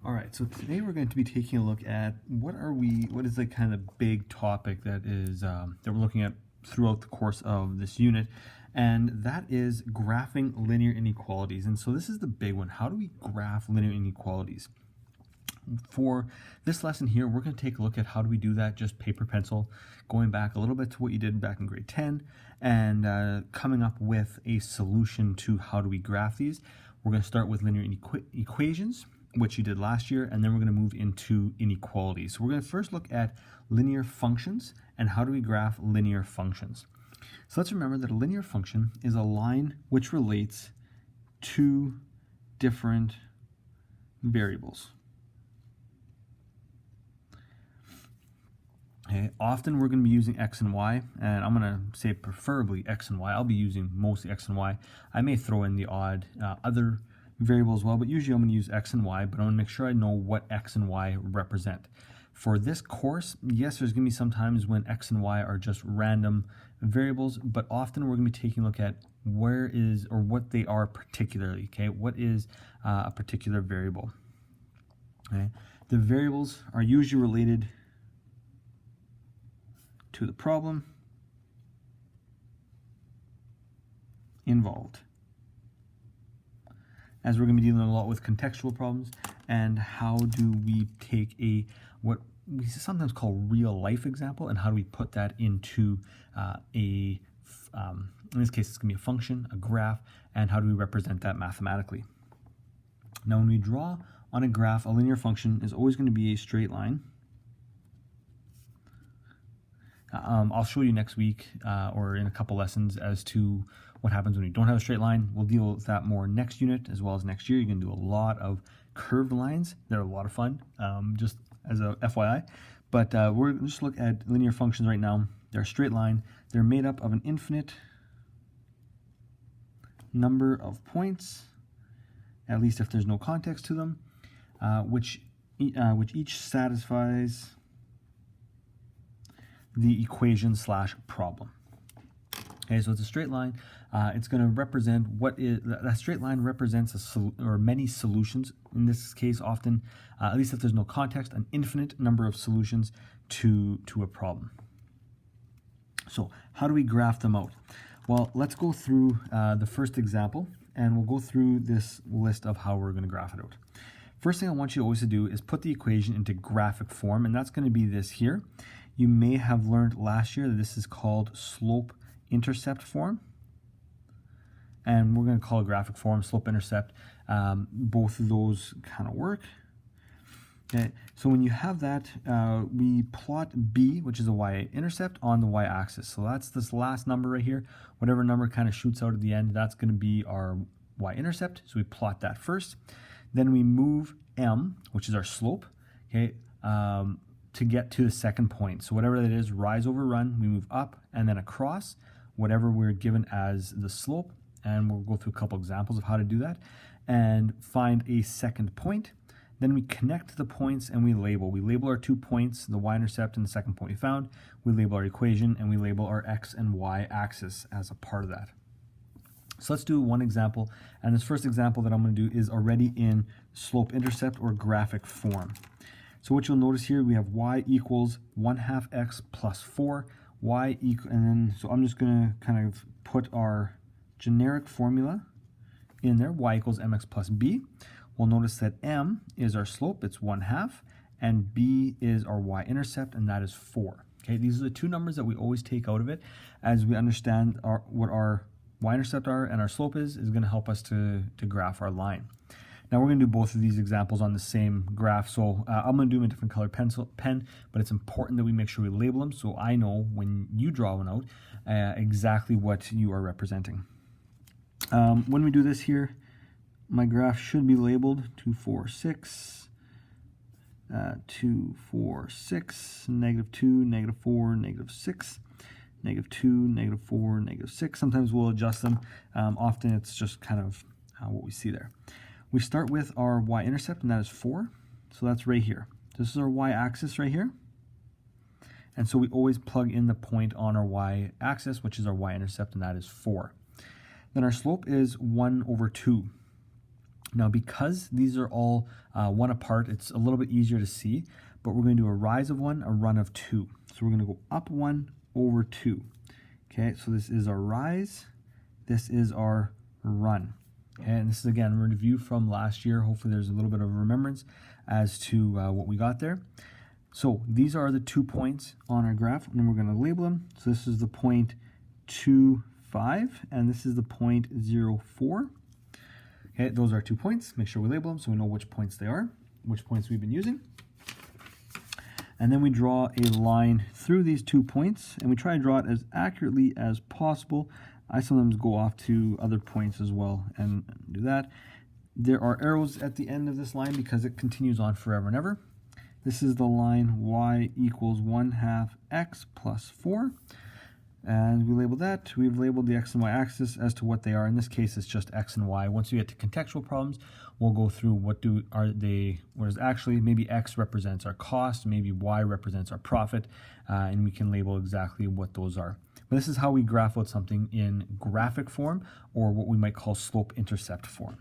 All right, so today we're going to be taking a look at what is the kind of big topic that is that we're looking at throughout the course of this unit, and that is graphing linear inequalities. And so this is the big one. How do we graph linear inequalities? For this lesson here, we're going to take a look at how do we do that, just paper pencil, going back a little bit to what you did back in grade 10 and coming up with a solution to how do we graph these. We're going to start with linear equations, which you did last year, and then we're going to move into inequalities. So we're going to first look at linear functions and how do we graph linear functions. So let's remember that a linear function is a line which relates two different variables. Okay, often we're going to be using x and y, and I'm going to say preferably x and y. I'll be using mostly x and y. I may throw in the odd other variable as well, but usually I'm going to use x and y, but I want to make sure I know what x and y represent. For this course, yes, there's going to be some times when x and y are just random variables, but often we're going to be taking a look at where is or what they are particularly. Okay, what is a particular variable? Okay, the variables are usually related to the problem involved, as we're going to be dealing a lot with contextual problems. And how do we take what we sometimes call real life example, and how do we put that into in this case it's going to be a function, a graph, and how do we represent that mathematically? Now when we draw on a graph, a linear function is always going to be a straight line. I'll show you next week or in a couple lessons as to what happens when you don't have a straight line. We'll deal with that more next unit as well as next year. You're going to do a lot of curved lines. They're a lot of fun, just as a FYI. But we're just look at linear functions right now. They're a straight line. They're made up of an infinite number of points, at least if there's no context to them, which each satisfies the equation / problem. Okay, so it's a straight line. It's going to represent that straight line represents many solutions. In this case, often, at least if there's no context, an infinite number of solutions to a problem. So how do we graph them out? Well, let's go through the first example, and we'll go through this list of how we're going to graph it out. First thing I want you always to do is put the equation into graphic form, and that's going to be this here. You may have learned last year that this is called slope-intercept form. And we're going to call it graphic form, slope-intercept. Both of those kind of work. Okay. So when you have that, we plot b, which is a y-intercept, on the y-axis. So that's this last number right here. Whatever number kind of shoots out at the end, that's going to be our y-intercept. So we plot that first. Then we move m, which is our slope, okay, to get to the second point. So whatever that is, rise over run, we move up and then across whatever we're given as the slope. And we'll go through a couple examples of how to do that and find a second point. Then we connect the points and we label. We label our 2 points, the y-intercept and the second point we found. We label our equation and we label our x and y axis as a part of that. So let's do one example. And this first example that I'm going to do is already in slope-intercept or graphic form. So what you'll notice here, we have y equals 1/2 x plus 4. And then, so I'm just going to kind of put our generic formula in there, y equals mx plus b. We'll notice that m is our slope, it's 1/2, and b is our y-intercept, and that is 4. Okay, these are the two numbers that we always take out of it as we understand what our y-intercept are and our slope is going to help us to graph our line. Now we're going to do both of these examples on the same graph, so I'm going to do them in a different color pen, but it's important that we make sure we label them so I know when you draw one out exactly what you are representing. When we do this here, my graph should be labeled 2, 4, 6, 2, 4, 6, -2, -4, -6, -2, -4, -6. Sometimes we'll adjust them. Often it's just kind of what we see there. We start with our y-intercept, and that is 4. So that's right here. This is our y-axis right here. And so we always plug in the point on our y-axis, which is our y-intercept, and that is 4. Then our slope is 1/2. Now, because these are all one apart, it's a little bit easier to see, but we're going to do a rise of 1, a run of 2. So we're going to go up 1 over 2. Okay, so this is our rise, this is our run. Okay, and this is, again, a review from last year. Hopefully there's a little bit of remembrance as to what we got there. So these are the 2 points on our graph, and then we're going to label them. So this is the point 2, 5, and this is the point 0, 4. Okay, those are 2 points. Make sure we label them so we know which points they are, which points we've been using. And then we draw a line through these 2 points, and we try to draw it as accurately as possible. I sometimes go off to other points as well and do that. There are arrows at the end of this line because it continues on forever and ever. This is the line y equals 1/2 x plus 4. And we label that. We've labeled the x and y axis as to what they are. In this case, it's just x and y. Once we get to contextual problems, we'll go through what is actually, maybe x represents our cost, maybe y represents our profit, and we can label exactly what those are. But this is how we graph out something in graphic form, or what we might call slope-intercept form.